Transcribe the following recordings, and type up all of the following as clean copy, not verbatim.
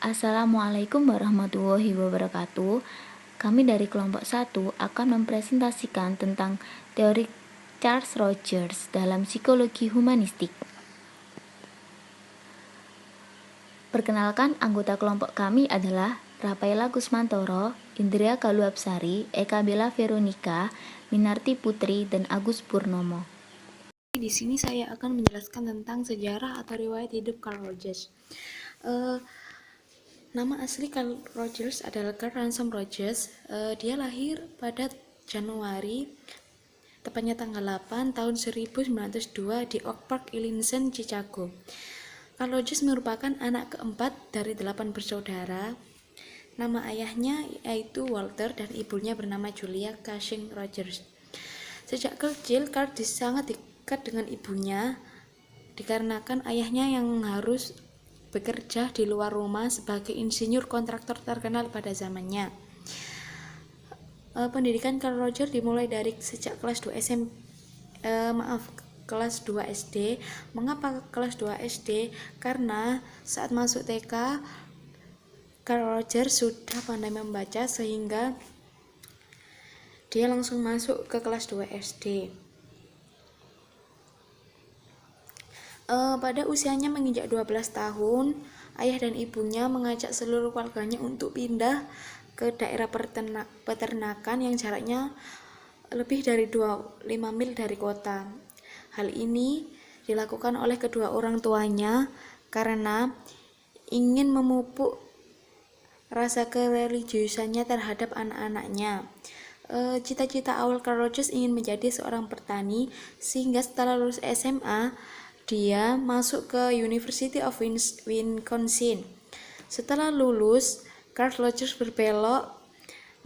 Assalamualaikum warahmatullahi wabarakatuh. Kami dari kelompok 1 akan mempresentasikan tentang teori Charles Rogers dalam psikologi humanistik. Perkenalkan, anggota kelompok kami adalah Rafaela Kusmantoro, Indria Kaluapsari, Eka Bella Veronica, Minarti Putri, dan Agus Purnomo. Di sini saya akan menjelaskan tentang sejarah atau riwayat hidup Carl Rogers. Nama asli Carl Rogers adalah Carl Ransom Rogers. Dia lahir pada Januari, tepatnya tanggal 8 tahun 1902 di Oak Park, Illinois, Chicago. Carl Rogers merupakan anak keempat dari 8 bersaudara. Nama ayahnya yaitu Walter dan ibunya bernama Julia Cushing Rogers. Sejak kecil, Carl sangat dekat dengan ibunya dikarenakan ayahnya yang harus bekerja di luar rumah sebagai insinyur kontraktor terkenal pada zamannya. Pendidikan Carl Rogers dimulai dari sejak kelas 2 kelas 2 SD. Mengapa kelas 2 SD? Karena saat masuk TK, Carl Rogers sudah pandai membaca sehingga dia langsung masuk ke kelas 2 SD. Pada usianya menginjak 12 tahun, ayah dan ibunya mengajak seluruh keluarganya untuk pindah ke daerah peternakan yang jaraknya lebih dari 25 mil dari kota. Hal ini dilakukan oleh kedua orang tuanya karena ingin memupuk rasa kereligiusannya terhadap anak-anaknya. Cita-cita awal Carl Rogers ingin menjadi seorang petani, sehingga setelah lulus SMA, dia masuk ke University of Wisconsin. Setelah lulus, Carl Rogers berbelok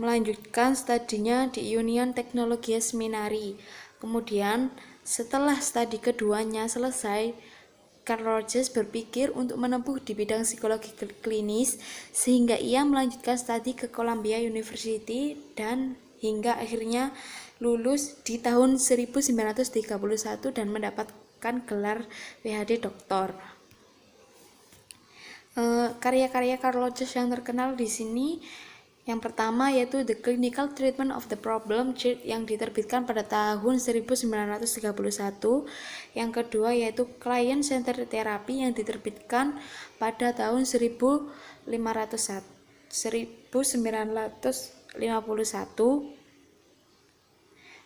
melanjutkan studinya di Union Technology Seminary. Kemudian, setelah studi keduanya selesai, Carl Rogers berpikir untuk menempuh di bidang psikologi klinis, sehingga ia melanjutkan studi ke Columbia University dan hingga akhirnya lulus di tahun 1931 dan mendapatkan gelar PhD Doktor. Karya-karya Carl Rogers yang terkenal di sini, yang pertama yaitu The Clinical Treatment of the Problem Child yang diterbitkan pada tahun 1931. Yang kedua yaitu Client Centered Therapy yang diterbitkan pada tahun 1951.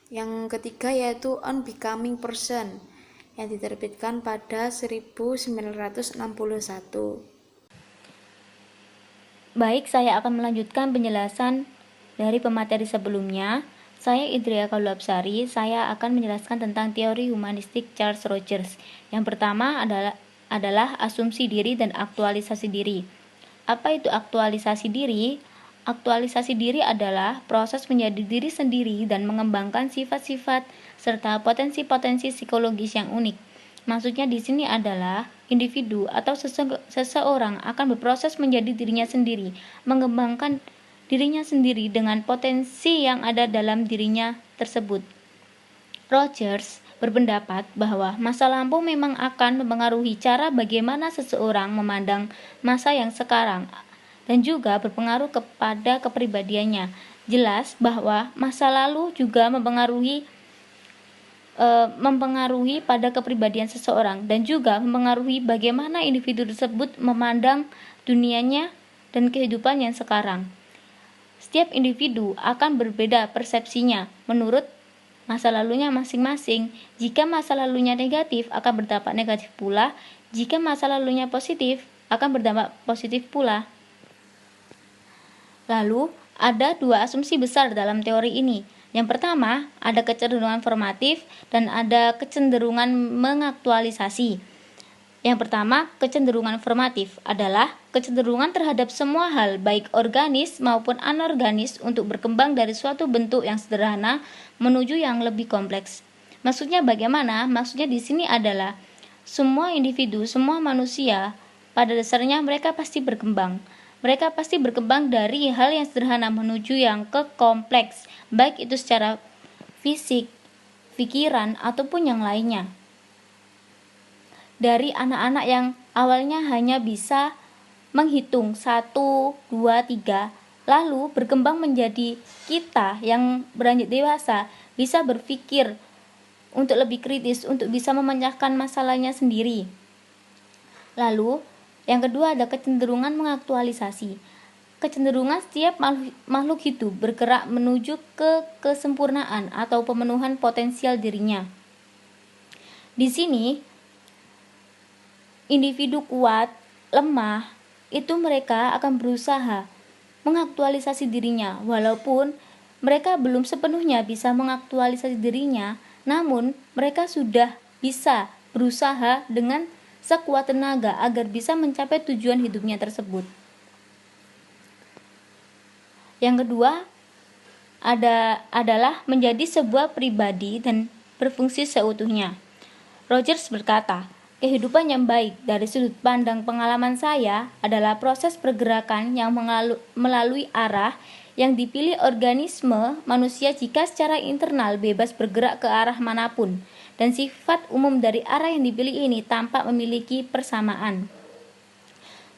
Yang ketiga yaitu On Becoming Person yang diterbitkan pada 1961. Baik, saya akan melanjutkan penjelasan dari pemateri sebelumnya. Saya Indria Kaluapsari, saya akan menjelaskan tentang teori humanistik Charles Rogers. Yang pertama adalah asumsi diri dan aktualisasi diri. Apa itu aktualisasi diri? Aktualisasi diri adalah proses menjadi diri sendiri dan mengembangkan sifat-sifat serta potensi-potensi psikologis yang unik. Maksudnya di sini adalah individu atau seseorang akan berproses menjadi dirinya sendiri, mengembangkan dirinya sendiri dengan potensi yang ada dalam dirinya tersebut. Rogers berpendapat bahwa masa lampau memang akan mempengaruhi cara bagaimana seseorang memandang masa yang sekarang dan juga berpengaruh kepada kepribadiannya. Jelas bahwa masa lalu juga mempengaruhi pada kepribadian seseorang dan juga mempengaruhi bagaimana individu tersebut memandang dunianya dan kehidupan yang sekarang. Setiap individu akan berbeda persepsinya menurut masa lalunya masing-masing. Jika masa lalunya negatif, akan berdampak negatif pula. Jika masa lalunya positif, akan berdampak positif pula. Lalu, ada dua asumsi besar dalam teori ini. Yang pertama, ada kecenderungan formatif dan ada kecenderungan mengaktualisasi. Yang pertama, kecenderungan formatif adalah kecenderungan terhadap semua hal, baik organis maupun anorganis, untuk berkembang dari suatu bentuk yang sederhana menuju yang lebih kompleks. Maksudnya bagaimana? Maksudnya di sini adalah semua individu, semua manusia, pada dasarnya mereka pasti berkembang. Mereka pasti berkembang dari hal yang sederhana menuju yang kompleks, baik itu secara fisik, pikiran, ataupun yang lainnya. Dari anak-anak yang awalnya hanya bisa menghitung 1, 2, 3, lalu berkembang menjadi kita yang beranjak dewasa, bisa berpikir untuk lebih kritis, untuk bisa memecahkan masalahnya sendiri. Lalu, yang kedua ada kecenderungan mengaktualisasi. Kecenderungan setiap makhluk hidup bergerak menuju ke kesempurnaan atau pemenuhan potensial dirinya. Di sini, individu kuat, lemah, itu mereka akan berusaha mengaktualisasi dirinya, walaupun mereka belum sepenuhnya bisa mengaktualisasi dirinya, namun mereka sudah bisa berusaha dengan sekuat tenaga agar bisa mencapai tujuan hidupnya tersebut. Yang kedua adalah menjadi sebuah pribadi dan berfungsi seutuhnya. Rogers berkata, kehidupan yang baik dari sudut pandang pengalaman saya adalah proses pergerakan yang melalui arah yang dipilih organisme manusia jika secara internal bebas bergerak ke arah manapun, dan sifat umum dari arah yang dipilih ini tampak memiliki persamaan.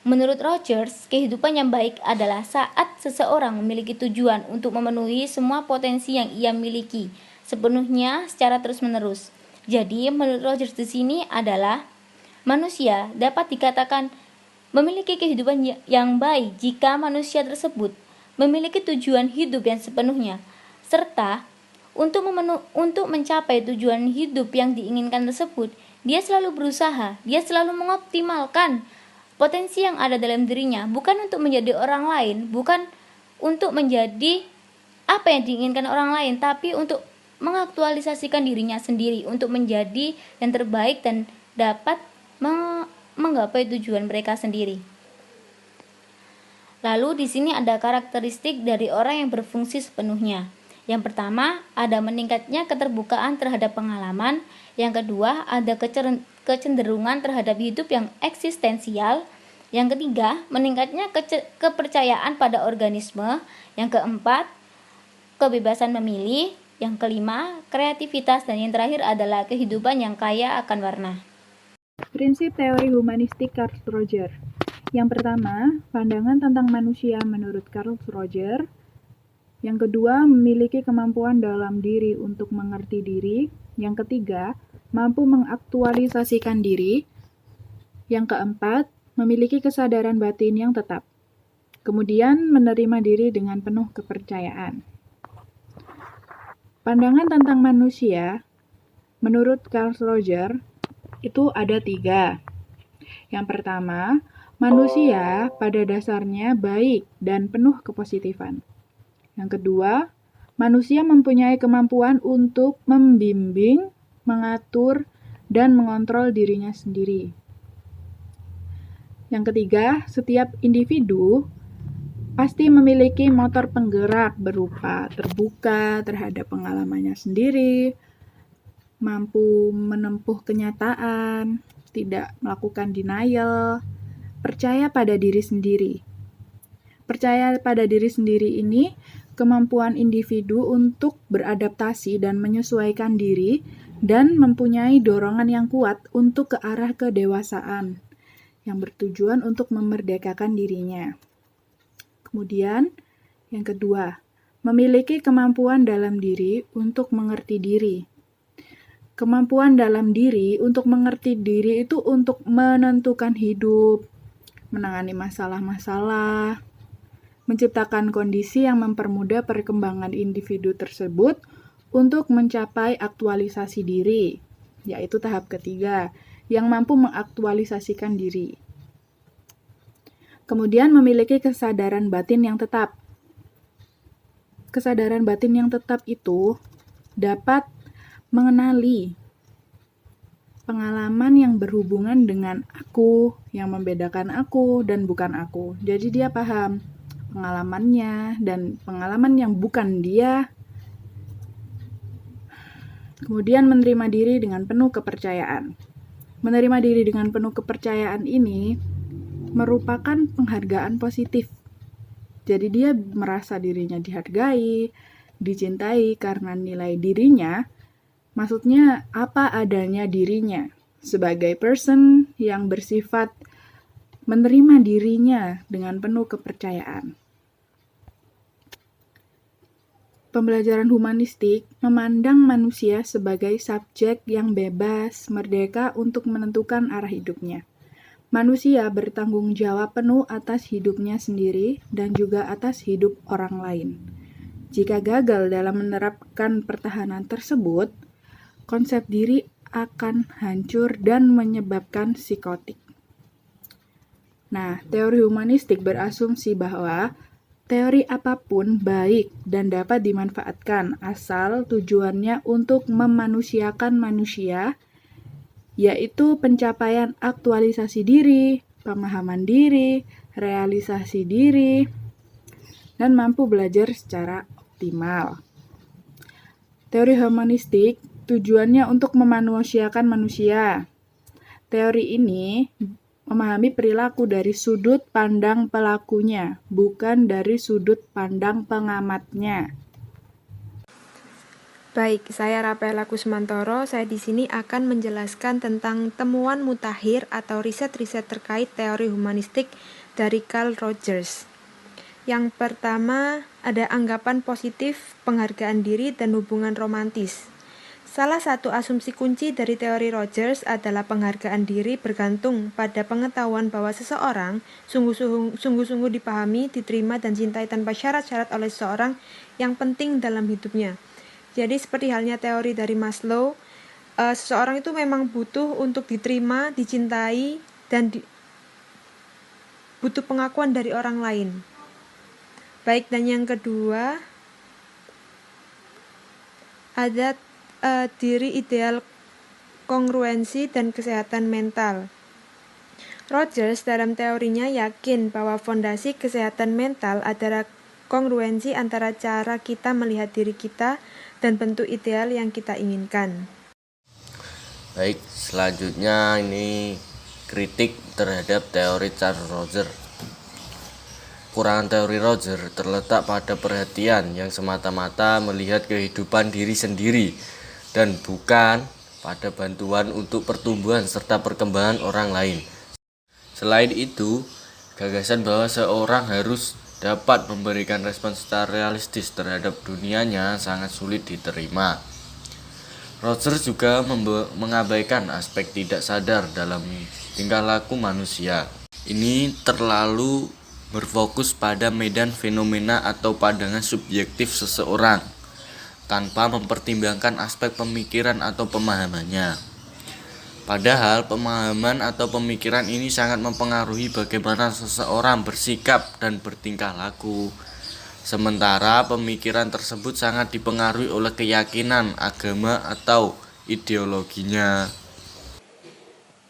Menurut Rogers, kehidupan yang baik adalah saat seseorang memiliki tujuan untuk memenuhi semua potensi yang ia miliki sepenuhnya secara terus-menerus. Jadi, menurut Rogers di sini adalah manusia dapat dikatakan memiliki kehidupan yang baik jika manusia tersebut memiliki tujuan hidup yang sepenuhnya, serta untuk mencapai tujuan hidup yang diinginkan tersebut, dia selalu berusaha, dia selalu mengoptimalkan potensi yang ada dalam dirinya, bukan untuk menjadi orang lain, bukan untuk menjadi apa yang diinginkan orang lain, tapi untuk mengaktualisasikan dirinya sendiri untuk menjadi yang terbaik dan dapat menggapai tujuan mereka sendiri. Lalu di sini ada karakteristik dari orang yang berfungsi sepenuhnya. Yang pertama, ada meningkatnya keterbukaan terhadap pengalaman. Yang kedua, ada kecenderungan terhadap hidup yang eksistensial. Yang ketiga, meningkatnya kepercayaan pada organisme. Yang keempat, kebebasan memilih. Yang kelima, kreativitas. Dan yang terakhir adalah kehidupan yang kaya akan warna. Prinsip teori humanistik Carl Rogers. Yang pertama, pandangan tentang manusia menurut Carl Rogers. Yang kedua, memiliki kemampuan dalam diri untuk mengerti diri. Yang ketiga, mampu mengaktualisasikan diri. Yang keempat, memiliki kesadaran batin yang tetap. Kemudian, menerima diri dengan penuh kepercayaan. Pandangan tentang manusia menurut Carl Rogers itu ada 3. Yang pertama, manusia pada dasarnya baik dan penuh kepositifan. Yang kedua, manusia mempunyai kemampuan untuk membimbing, mengatur, dan mengontrol dirinya sendiri. Yang ketiga, setiap individu pasti memiliki motor penggerak berupa terbuka terhadap pengalamannya sendiri, mampu menempuh kenyataan, tidak melakukan denial, percaya pada diri sendiri. Percaya pada diri sendiri ini kemampuan individu untuk beradaptasi dan menyesuaikan diri dan mempunyai dorongan yang kuat untuk ke arah kedewasaan yang bertujuan untuk memerdekakan dirinya. Kemudian, yang kedua, memiliki kemampuan dalam diri untuk mengerti diri. Kemampuan dalam diri untuk mengerti diri itu untuk menentukan hidup, menangani masalah-masalah, menciptakan kondisi yang mempermudah perkembangan individu tersebut untuk mencapai aktualisasi diri, yaitu tahap ketiga, yang mampu mengaktualisasikan diri. Kemudian memiliki kesadaran batin yang tetap. Kesadaran batin yang tetap itu dapat mengenali pengalaman yang berhubungan dengan aku, yang membedakan aku dan bukan aku. Jadi dia paham pengalamannya dan pengalaman yang bukan dia. Kemudian menerima diri dengan penuh kepercayaan. Menerima diri dengan penuh kepercayaan ini merupakan penghargaan positif. Jadi dia merasa dirinya dihargai, dicintai karena nilai dirinya, maksudnya apa adanya dirinya sebagai person yang bersifat menerima dirinya dengan penuh kepercayaan. Pembelajaran humanistik memandang manusia sebagai subjek yang bebas, merdeka untuk menentukan arah hidupnya. Manusia bertanggung jawab penuh atas hidupnya sendiri dan juga atas hidup orang lain. Jika gagal dalam menerapkan pertahanan tersebut, konsep diri akan hancur dan menyebabkan psikotik. Nah, teori humanistik berasumsi bahwa teori apapun baik dan dapat dimanfaatkan asal tujuannya untuk memanusiakan manusia, yaitu pencapaian aktualisasi diri, pemahaman diri, realisasi diri, dan mampu belajar secara optimal. Teori humanistik tujuannya untuk memanusiakan manusia. Teori ini memahami perilaku dari sudut pandang pelakunya, bukan dari sudut pandang pengamatnya. Baik, saya Rapela Kusmantoro. Saya di sini akan menjelaskan tentang temuan mutakhir atau riset-riset terkait teori humanistik dari Carl Rogers. Yang pertama, ada anggapan positif, penghargaan diri, dan hubungan romantis. Salah satu asumsi kunci dari teori Rogers adalah penghargaan diri bergantung pada pengetahuan bahwa seseorang sungguh-sungguh dipahami, diterima, dan cintai tanpa syarat-syarat oleh seseorang yang penting dalam hidupnya. Jadi seperti halnya teori dari Maslow, seseorang itu memang butuh untuk diterima, dicintai, dan butuh pengakuan dari orang lain. Baik, dan yang kedua, ada diri ideal, kongruensi, dan kesehatan mental. Rogers dalam teorinya yakin bahwa fondasi kesehatan mental adalah kongruensi antara cara kita melihat diri kita dan bentuk ideal yang kita inginkan. Baik, selanjutnya ini kritik terhadap teori Carl Rogers. Kekurangan teori Rogers terletak pada perhatian yang semata-mata melihat kehidupan diri sendiri dan bukan pada bantuan untuk pertumbuhan serta perkembangan orang lain. Selain itu, gagasan bahwa seorang harus dapat memberikan respon secara realistis terhadap dunianya sangat sulit diterima. Rogers juga mengabaikan aspek tidak sadar dalam tingkah laku manusia. Ini terlalu berfokus pada medan fenomena atau pandangan subjektif seseorang, tanpa mempertimbangkan aspek pemikiran atau pemahamannya. Padahal pemahaman atau pemikiran ini sangat mempengaruhi bagaimana seseorang bersikap dan bertingkah laku. Sementara pemikiran tersebut sangat dipengaruhi oleh keyakinan, agama, atau ideologinya.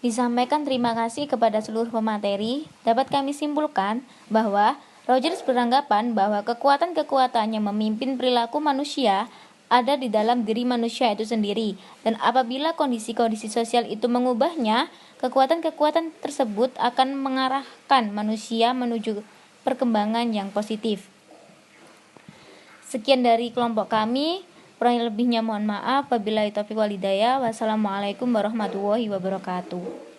Disampaikan terima kasih kepada seluruh pemateri, dapat kami simpulkan bahwa Rogers beranggapan bahwa kekuatan-kekuatan yang memimpin perilaku manusia ada di dalam diri manusia itu sendiri, dan apabila kondisi-kondisi sosial itu mengubahnya, kekuatan-kekuatan tersebut akan mengarahkan manusia menuju perkembangan yang positif. Sekian dari kelompok kami, kurang lebihnya mohon maaf. Wabillahi taufiq wal hidayah. Wassalamualaikum warahmatullahi wabarakatuh.